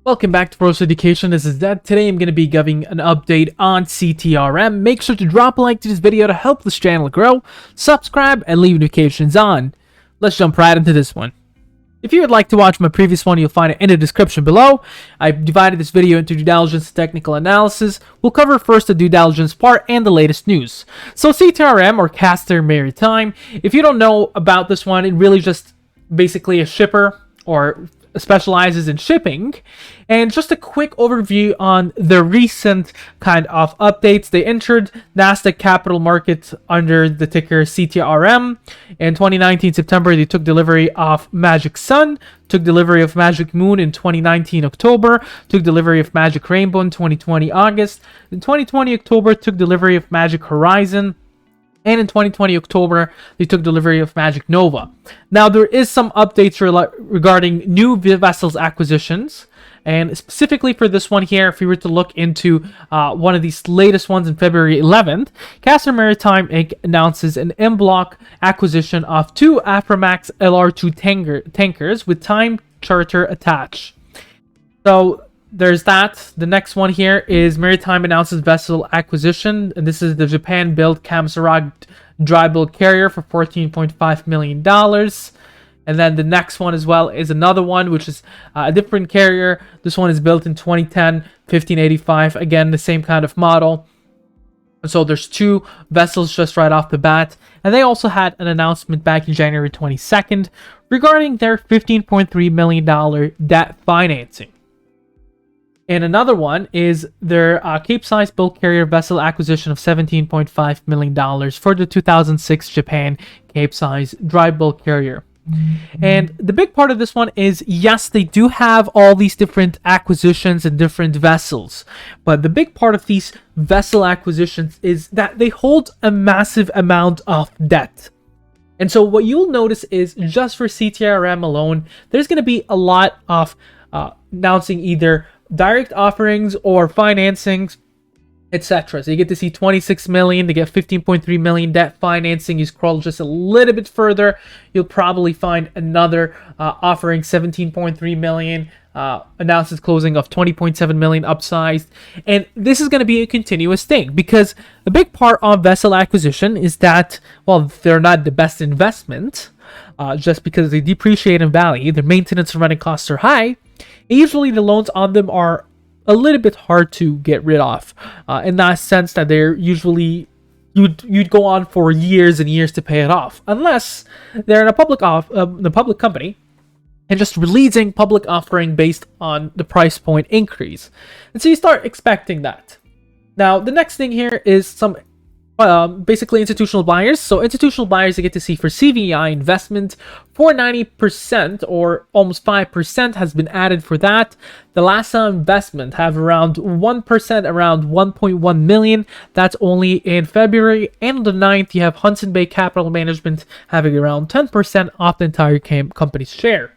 Welcome back to Ferocious Education. This is Zed. Today I'm going to be giving an update on CTRM. Make sure to drop a like to this video to help this channel grow, subscribe, and leave notifications on. Let's jump right into this one. If you would like to watch my previous one, you'll find it in the description below. I've divided this video into due diligence and technical analysis. We'll cover first the due diligence part and the latest news. So CTRM, or Castor Maritime, if you don't know about this one, it really just basically a shipper or specializes in shipping. And just a quick overview on the recent kind of updates. They entered Nasdaq capital market under the ticker CTRM. In 2019 September, they took delivery of Magic Sun, took delivery of Magic Moon in 2019 October, took delivery of Magic Rainbow in 2020 August. In 2020 October, took delivery of Magic Horizon. And in 2020 October, they took delivery of Magic Nova. Now, there is some updates regarding new vessels acquisitions. And specifically for this one here, if we were to look into one of these latest ones in February 11th, Castor Maritime Inc. announces an en-bloc acquisition of two Panamax LR2 tankers with time charter attached. So there's that. The next one here is Maritime announces vessel acquisition, and this is the Japan-built Kamsarag dry bulk carrier for $14.5 million. And then the next one as well is another one, which is a different carrier. This one is built in 2010, 1585. Again, the same kind of model. And so there's two vessels just right off the bat. And they also had an announcement back in January 22nd regarding their $15.3 million debt financing. And another one is their Capesize bulk carrier vessel acquisition of $17.5 million for the 2006 Japan Capesize dry bulk carrier. And the big part of this one is, yes, they do have all these different acquisitions and different vessels. But the big part of these vessel acquisitions is that they hold a massive amount of debt. And so what you'll notice is just for CTRM alone, there's going to be a lot of announcing either direct offerings or financings, etc. So you get to see 26 million, to get 15.3 million debt financing. You scroll just a little bit further, you'll probably find another offering 17.3 million, announces closing of 20.7 million upsized. And this is going to be a continuous thing, because a big part of vessel acquisition is that, well, they're not the best investment, just because they depreciate in value. Their maintenance and running costs are high. Usually the loans on them are a little bit hard to get rid of, in that sense that they're usually you'd go on for years and years to pay it off, unless they're in a public company and just releasing public offering based on the price point increase. And so you start expecting that. Now the next thing here is some basically institutional buyers. So institutional buyers, you get to see for CVI investment, 490% or almost 5% has been added for that. The Lassa investment have around 1%, around 1.1 million. That's only in February. And on the 9th, you have Hudson Bay Capital Management having around 10% off the entire company's share.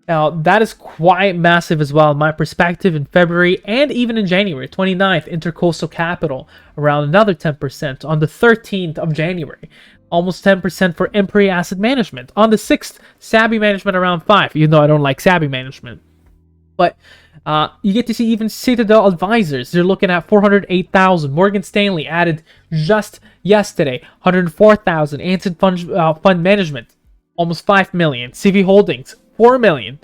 Now, that is quite massive as well, in my perspective, in February and even in January 29th, Intercoastal Capital, around another 10%. On the 13th of January, almost 10% for Emprey Asset Management. On the 6th, Sabby Management around 5%, even though I don't like Sabby Management. But you get to see even Citadel Advisors. They're looking at 408,000. Morgan Stanley added just yesterday, 104,000. Anson Fund Management, almost 5 million. CV Holdings, 4 million.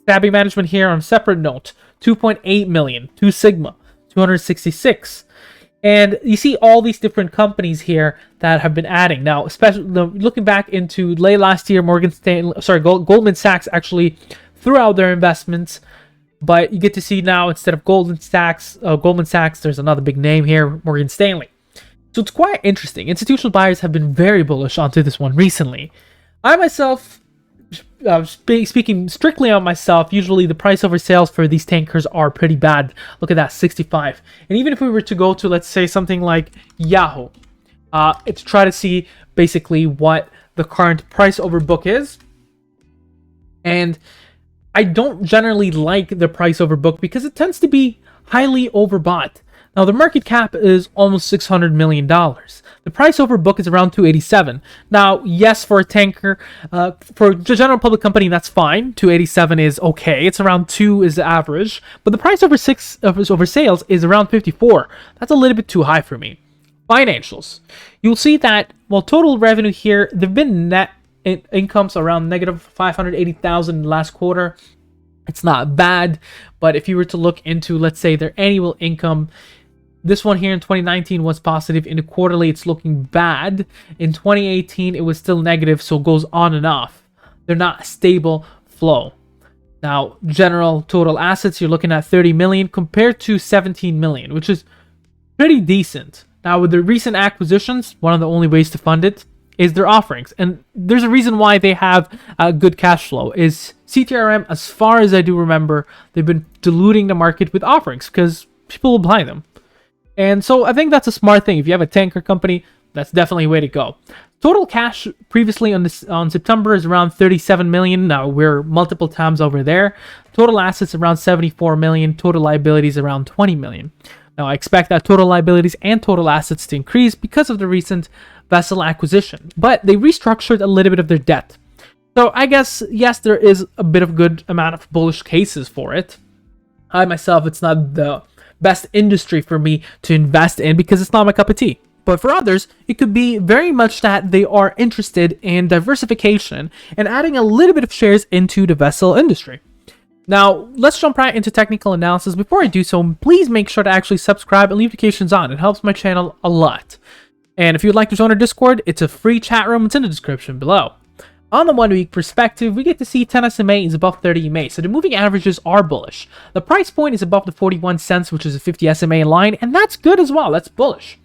Sabby Management here on a separate note, 2.8 million. 2 Sigma, 266. And you see all these different companies here that have been adding. Now, especially looking back into late last year, Goldman Sachs actually threw out their investments. But you get to see now, instead of Goldman Sachs, there's another big name here, Morgan Stanley. So it's quite interesting. Institutional buyers have been very bullish onto this one recently. I myself, speaking strictly on myself, usually the price over sales for these tankers are pretty bad. Look at that, 65. And even if we were to go to, let's say, something like Yahoo, to try to see basically what the current price over book is. And I don't generally like the price over book because it tends to be highly overbought. Now, the market cap is almost $600 million. The price over book is around 287. Now, yes, for a tanker, for the general public company, that's fine. 287 is okay. It's around 2 is the average. But the price over sales is around 54. That's a little bit too high for me. Financials. You'll see that, well, total revenue here, they've been net incomes around negative 580,000 in the last quarter. It's not bad, but if you were to look into, let's say, their annual income, this one here in 2019 was positive. In the quarterly, it's looking bad. In 2018, it was still negative, so it goes on and off. They're not a stable flow. Now, general total assets, you're looking at 30 million compared to 17 million, which is pretty decent. Now, with the recent acquisitions, one of the only ways to fund it is their offerings. And there's a reason why they have a good cash flow. Is CTRM, as far as I do remember, they've been diluting the market with offerings because people will buy them. And so I think that's a smart thing. If you have a tanker company, that's definitely a way to go. Total cash previously on September is around 37 million. Now we're multiple times over there. Total assets around 74 million. Total liabilities around 20 million. Now I expect that total liabilities and total assets to increase because of the recent vessel acquisition. But they restructured a little bit of their debt. So I guess, yes, there is a bit of good amount of bullish cases for it. I myself, it's not the best industry for me to invest in because it's not my cup of tea. But for others, it could be very much that they are interested in diversification and adding a little bit of shares into the vessel industry. Now, let's jump right into technical analysis. Before I do so, please make sure to actually subscribe and leave notifications on. It helps my channel a lot. And if you'd like to join our Discord, it's a free chat room. It's in the description below. On the 1 week perspective, we get to see 10 SMA is above 30 EMA, so the moving averages are bullish. The price point is above the 41 cents, which is a 50 SMA line, and that's good as well. That's bullish.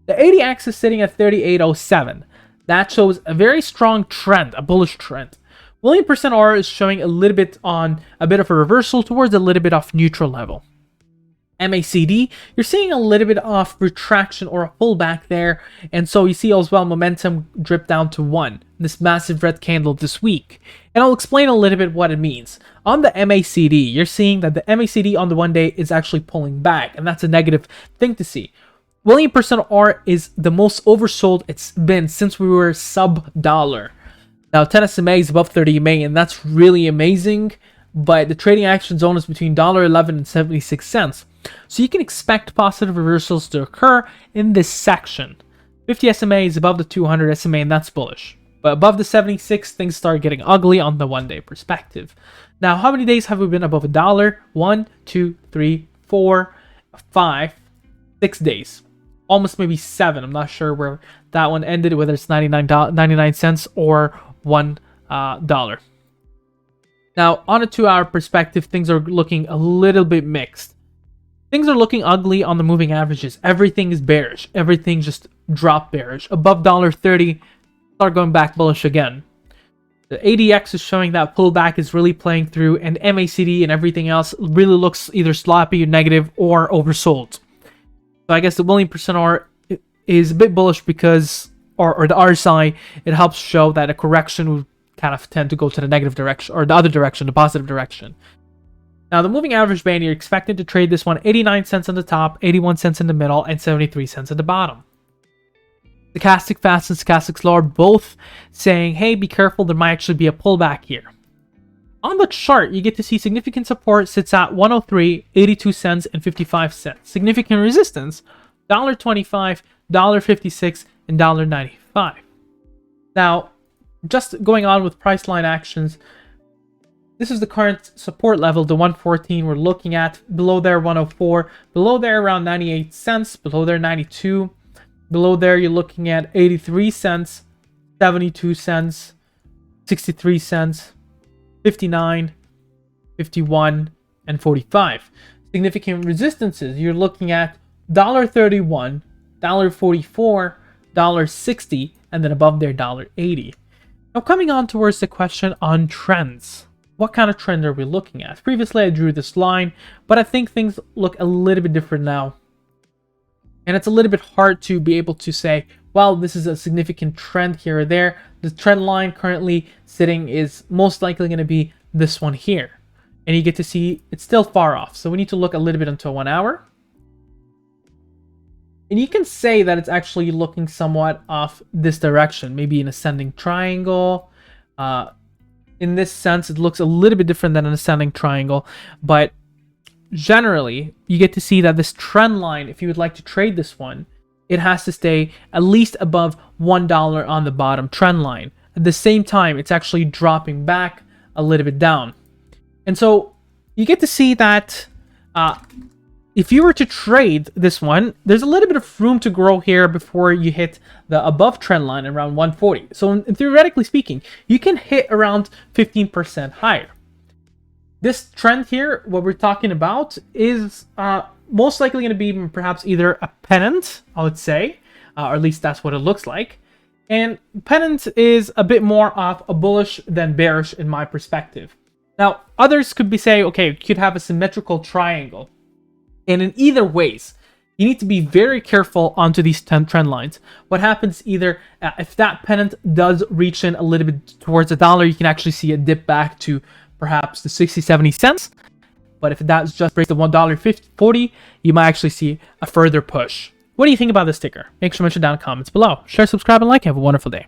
The ADX is sitting at 38.07. That shows a very strong trend, a bullish trend. William percent R is showing a little bit on a bit of a reversal towards a little bit of neutral level. MACD, you're seeing a little bit of retraction or a pullback there, and so you see as well momentum drip down to 1, this massive red candle this week. And I'll explain a little bit what it means. On the MACD, you're seeing that the MACD on the 1 day is actually pulling back, and that's a negative thing to see. William percent R is the most oversold it's been since we were sub-dollar. Now 10 SMA is above 30 EMA, and that's really amazing, but the trading action zone is between $1.11 and 76 cents. So you can expect positive reversals to occur in this section. 50 SMA is above the 200 SMA, and that's bullish. But above the 76, things start getting ugly on the 1 day perspective. Now, how many days have we been above $1? 1, 2, 3, 4, 5, 6 days. Almost maybe 7. I'm not sure where that one ended, whether it's 99 cents or $1. Now, on a 2-hour perspective, things are looking a little bit mixed. Things are looking ugly on the moving averages. Everything is bearish. Everything just dropped bearish. Above $1.30, start going back bullish again. The ADX is showing that pullback is really playing through, and MACD and everything else really looks either sloppy or negative or oversold. So I guess the William percent R is a bit bullish because, or the RSI, it helps show that a correction would kind of tend to go to the negative direction, or the other direction, the positive direction. Now, the moving average band, you're expected to trade this one 89 cents on the top, 81 cents in the middle, and 73 cents at the bottom. Stochastic fast and stochastic slow are both saying, hey, be careful, there might actually be a pullback here. On the chart, you get to see significant support sits at 103, 82 cents, and 55 cents. Significant resistance, $1.25, $1.56, and $1.95. Now, just going on with price line actions, this is the current support level, the 114 we're looking at. Below there, 104. Below there, around 98 cents. Below there, 92. Below there, you're looking at 83 cents, 72 cents, 63 cents, 59, 51, and 45. Significant resistances, you're looking at $1.31, $1.44, $1.60, and then above there, $1.80. Now, coming on towards the question on trends. What kind of trend are we looking at? Previously, I drew this line, but I think things look a little bit different now. And it's a little bit hard to be able to say, well, this is a significant trend here or there. The trend line currently sitting is most likely going to be this one here. And you get to see it's still far off. So we need to look a little bit until 1 hour. And you can say that it's actually looking somewhat off this direction, maybe an ascending triangle. In this sense, it looks a little bit different than an ascending triangle, but generally, you get to see that this trend line, if you would like to trade this one, it has to stay at least above $1 on the bottom trend line. At the same time, it's actually dropping back a little bit down. And so you get to see that if you were to trade this one, there's a little bit of room to grow here before you hit the above trend line around 140. So theoretically speaking, you can hit around 15% higher. This trend here, what we're talking about, is most likely going to be perhaps either a pennant, I would say, or at least that's what it looks like. And pennant is a bit more of a bullish than bearish in my perspective. Now, others could be saying, okay, you could have a symmetrical triangle. And in either ways, you need to be very careful onto these trend lines. What happens either, if that pennant does reach in a little bit towards $1, you can actually see it dip back to perhaps the 60-70 cents. But if that just breaks the $1.40, you might actually see a further push. What do you think about this ticker? Make sure to mention down in the comments below. Share, subscribe, and like. Have a wonderful day.